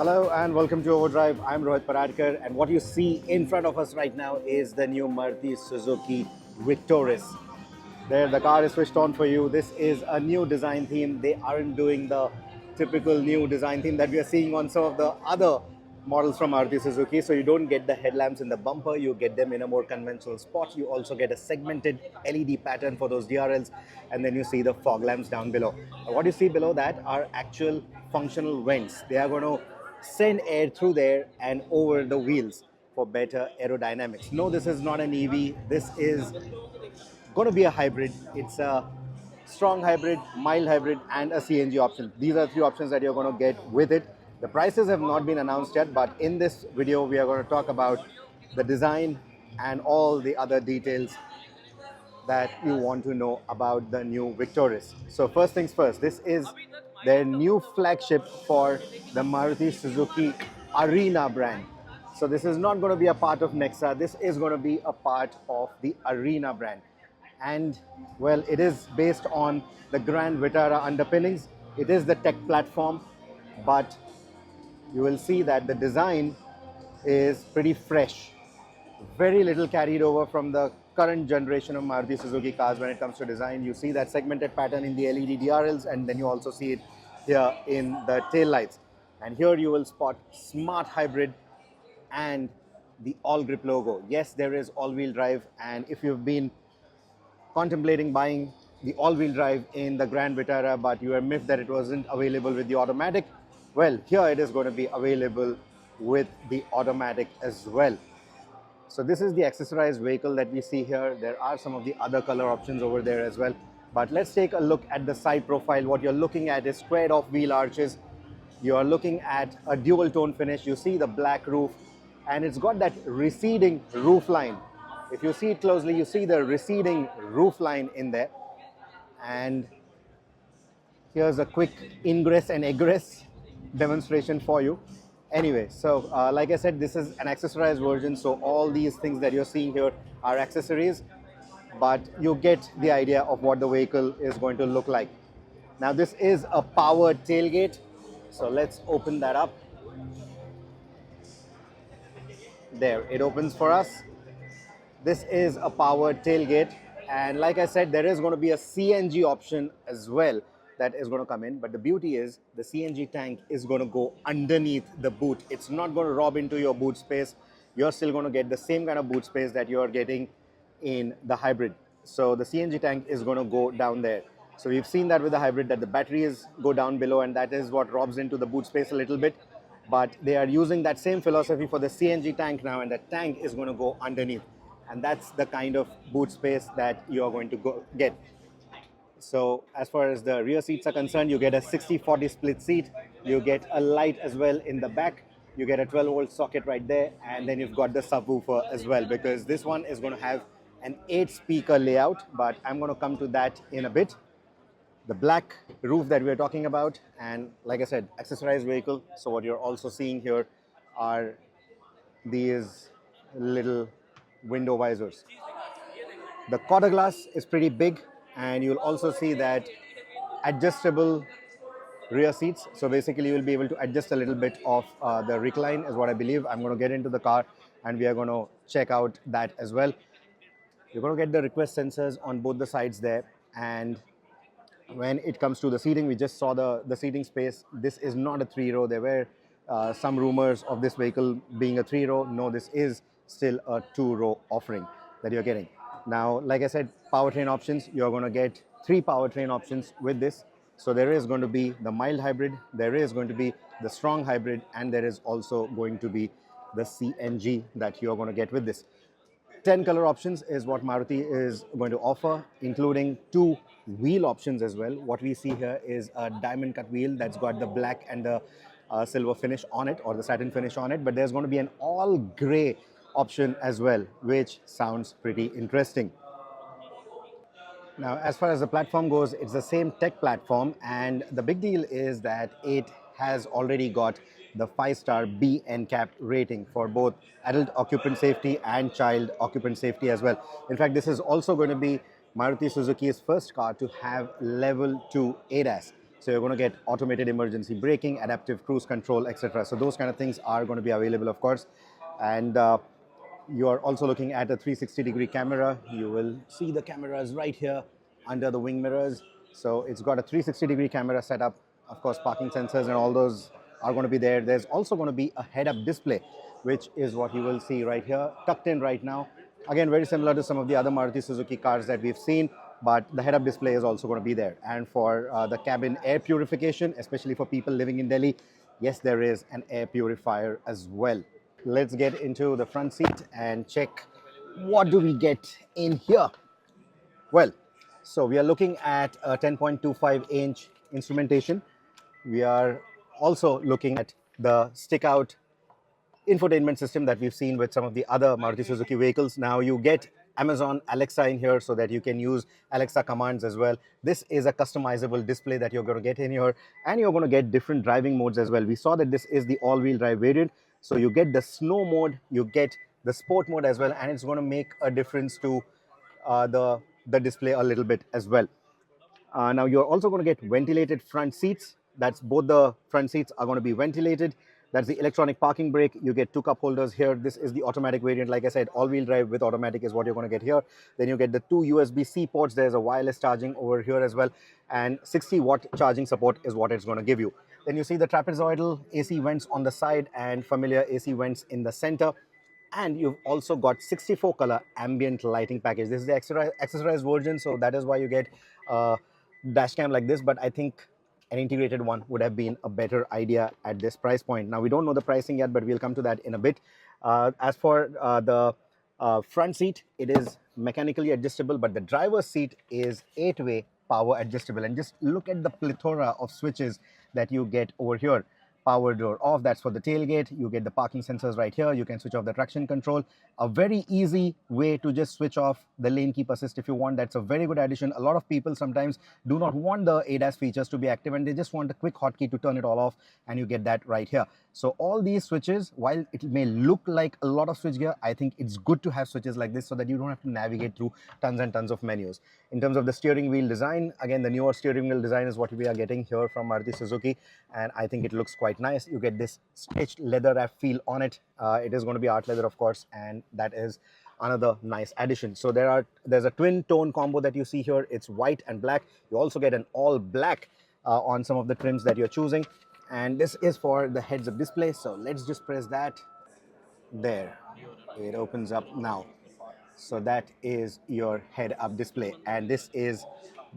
Hello and welcome to Overdrive. I'm Rohit Paradkar, and what you see in front of us right now is the new Maruti Suzuki Victoris. There, the car is switched on for you. This is a new design theme. They aren't doing the typical new design theme that we are seeing on some of the other models from Maruti Suzuki. So you don't get the headlamps in the bumper, you get them in a more conventional spot. You also get a segmented LED pattern for those DRLs, and then you see the fog lamps down below. What you see below that are actual functional vents. They are going to send air through there and over the wheels for better aerodynamics. No, this is not an EV. This is going to be a hybrid. It's a strong hybrid, mild hybrid, and a CNG option. These are three options that you're going to get with it. The prices have not been announced yet, but in this video, we are going to talk about the design and all the other details that you want to know about the new Victoris. So first things first, this is their new flagship for the Maruti Suzuki Arena brand. So this is not going to be a part of Nexa. This is going to be a part of the Arena brand. And well, it is based on the Grand Vitara underpinnings. It is the tech platform, but you will see that the design is pretty fresh. Very little carried over from the current generation of Maruti Suzuki cars when it comes to design. You see that segmented pattern in the LED DRLs, and then you also see it here in the tail lights. And here you will spot smart hybrid and the all grip logo. Yes, there is all-wheel drive, and if you've been contemplating buying the all-wheel drive in the Grand Vitara, but you were miffed that it wasn't available with the automatic, well, here it is going to be available with the automatic as well. So this is the accessorized vehicle that we see here. There are some of the other color options over there as well. But let's take a look at the side profile. What you're looking at is squared off wheel arches. You're looking at a dual tone finish. You see the black roof, and it's got that receding roof line. If you see it closely, you see the receding roof line in there. And here's a quick ingress and egress demonstration for you. Anyway, so like I said, this is an accessorized version, so all these things that you're seeing here are accessories, but you get the idea of what the vehicle is going to look like. Now, this is a powered tailgate, so let's open that up. There, it opens for us. This is a powered tailgate, and like I said, there is going to be a CNG option as well that is going to come in. But the beauty is the CNG tank is going to go underneath the boot. It's not going to rob into your boot space. You're still going to get the same kind of boot space that you're getting in the hybrid. So the CNG tank is going to go down there. So we've seen that with the hybrid, that the batteries go down below, and that is what robs into the boot space a little bit. But they are using that same philosophy for the CNG tank now, and the tank is going to go underneath. And that's the kind of boot space that you're going to get. So as far as the rear seats are concerned, you get a 60-40 split seat. You get a light as well in the back. You get a 12-volt socket right there. And then you've got the subwoofer as well, because this one is going to have an 8-speaker layout, but I'm going to come to that in a bit. The black roof that we're talking about, and like I said, accessorized vehicle. So what you're also seeing here are these little window visors. The quarter glass is pretty big, and you'll also see that adjustable rear seats. So basically you'll be able to adjust a little bit of the recline is what I believe. I'm going to get into the car and we are going to check out that as well. You're going to get the request sensors on both the sides there, and when it comes to the seating, we just saw the seating space. This is not a 3-row. There were some rumors of this vehicle being a 3-row. No, this is still a 2-row offering that you're getting. Now, like I said, powertrain options, you're going to get 3 powertrain options with this. So there is going to be the mild hybrid, there is going to be the strong hybrid, and there is also going to be the CNG that you're going to get with this. 10 color options is what Maruti is going to offer, including 2 wheel options as well. What we see here is a diamond cut wheel that's got the black and the silver finish on it, or the satin finish on it, but there's going to be an all gray option as well, which sounds pretty interesting. Now, as far as the platform goes, it's the same tech platform, and the big deal is that it has already got the 5-star B NCAP rating for both adult occupant safety and child occupant safety as well. In fact, this is also going to be Maruti Suzuki's first car to have level 2 ADAS. So you're going to get automated emergency braking, adaptive cruise control, etc. So those kind of things are going to be available, of course. And you are also looking at a 360-degree camera. You will see the cameras right here under the wing mirrors. So it's got a 360-degree camera setup. Of course, parking sensors and all those are going to be there. There's also going to be a head-up display, which is what you will see right here, tucked in right now. Again, very similar to some of the other Maruti Suzuki cars that we've seen, but the head-up display is also going to be there. And for the cabin air purification, especially for people living in Delhi, yes, there is an air purifier as well. Let's get into the front seat and check what do we get in here. Well, so we are looking at a 10.25-inch instrumentation. We are also looking at the stick-out infotainment system that we've seen with some of the other Maruti Suzuki vehicles. Now you get Amazon Alexa in here so that you can use Alexa commands as well. This is a customizable display that you're going to get in here, and you're going to get different driving modes as well. We saw that this is the all-wheel drive variant, so you get the snow mode, you get the sport mode as well, and it's going to make a difference to the display a little bit as well. Now you're also going to get ventilated front seats. That's both the front seats are going to be ventilated. That's the electronic parking brake. You get two cup holders here. This is the automatic variant. Like I said, all-wheel drive with automatic is what you're going to get here. Then you get the two USB-C ports. There's a wireless charging over here as well. And 60-watt charging support is what it's going to give you. Then you see the trapezoidal AC vents on the side and familiar AC vents in the center. And you've also got 64 color ambient lighting package. This is the accessorized version, so that is why you get a dash cam like this. But I think an integrated one would have been a better idea at this price point. Now, we don't know the pricing yet, but we'll come to that in a bit. As for the front seat, it is mechanically adjustable, but the driver's seat is 8-way power adjustable. And just look at the plethora of switches that you get over here. Power door off, that's for the tailgate. You get the parking sensors right here. You can switch off the traction control. A very easy way to just switch off the lane keep assist if you want. That's a very good addition. A lot of people sometimes do not want the ADAS features to be active, and they just want a quick hotkey to turn it all off, and you get that right here. So all these switches, while it may look like a lot of switchgear, I think it's good to have switches like this so that you don't have to navigate through tons and tons of menus. In terms of the steering wheel design, again, the newer steering wheel design is what we are getting here from Maruti Suzuki, and I think it looks quite nice. You get this stitched leather wrap feel on it. It is going to be art leather, of course, and that is another nice addition. So there's a twin tone combo that you see here. It's white and black. You also get an all black on some of the trims that you're choosing, and this is for the heads-up display. So let's just press that. There, it opens up now. So that is your head-up display, and this is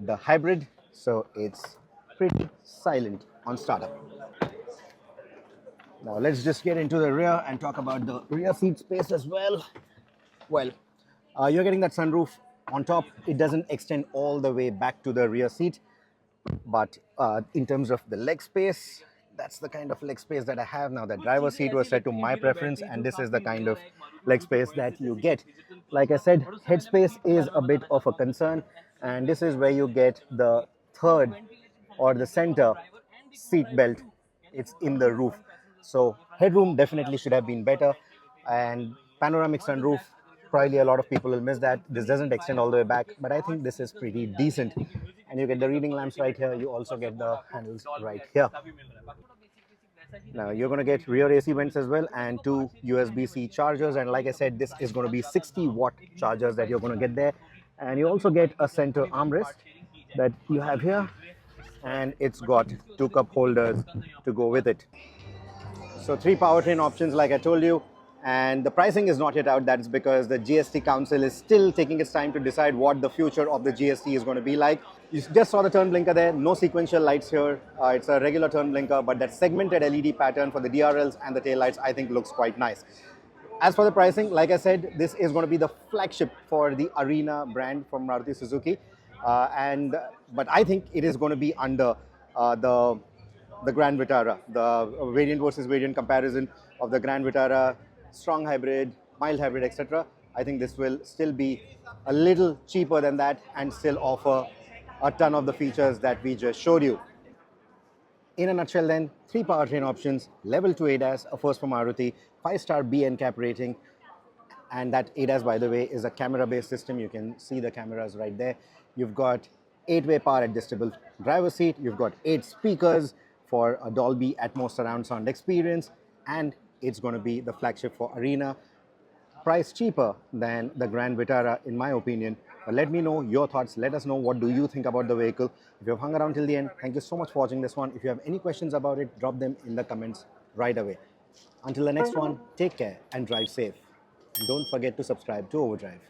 the hybrid, so it's pretty silent on startup. Now let's just get into the rear and talk about the rear seat space as well. Well, you're getting that sunroof on top. It doesn't extend all the way back to the rear seat, but in terms of the leg space, that's the kind of leg space that I have now. The driver's seat was set to my preference, and this is the kind of leg space that you get. Like I said, head space is a bit of a concern, and this is where you get the third or the center seat belt. It's in the roof. So headroom definitely should have been better, and panoramic sunroof, probably a lot of people will miss that. This doesn't extend all the way back, but I think this is pretty decent. And you get the reading lamps right here. You also get the handles right here. Now you're going to get rear AC vents as well and two USB-C chargers. And like I said, this is going to be 60-watt chargers that you're going to get there. And you also get a center armrest that you have here, and it's got two cup holders to go with it. So 3 powertrain options, like I told you, and the pricing is not yet out. That is because the GST Council is still taking its time to decide what the future of the GST is going to be like. You just saw the turn blinker there, no sequential lights here. It's a regular turn blinker, but that segmented LED pattern for the DRLs and the tail lights, I think looks quite nice. As for the pricing, like I said, this is going to be the flagship for the Arena brand from Maruti Suzuki. But I think it is going to be under the Grand Vitara, the variant versus variant comparison of the Grand Vitara, strong hybrid, mild hybrid, etc. I think this will still be a little cheaper than that and still offer a ton of the features that we just showed you. In a nutshell then, 3 powertrain options, level 2 ADAS, a first for Maruti, 5-star B NCAP rating, and that ADAS, by the way, is a camera-based system. You can see the cameras right there. You've got 8-way power adjustable driver seat. You've got 8 speakers for a Dolby Atmos surround sound experience, and it's going to be the flagship for Arena. Price cheaper than the Grand Vitara in my opinion. But let me know your thoughts. Let us know what do you think about the vehicle. If you've hung around till the end, thank you so much for watching this one. If you have any questions about it, drop them in the comments right away. Until the next one, take care and drive safe. And don't forget to subscribe to Overdrive.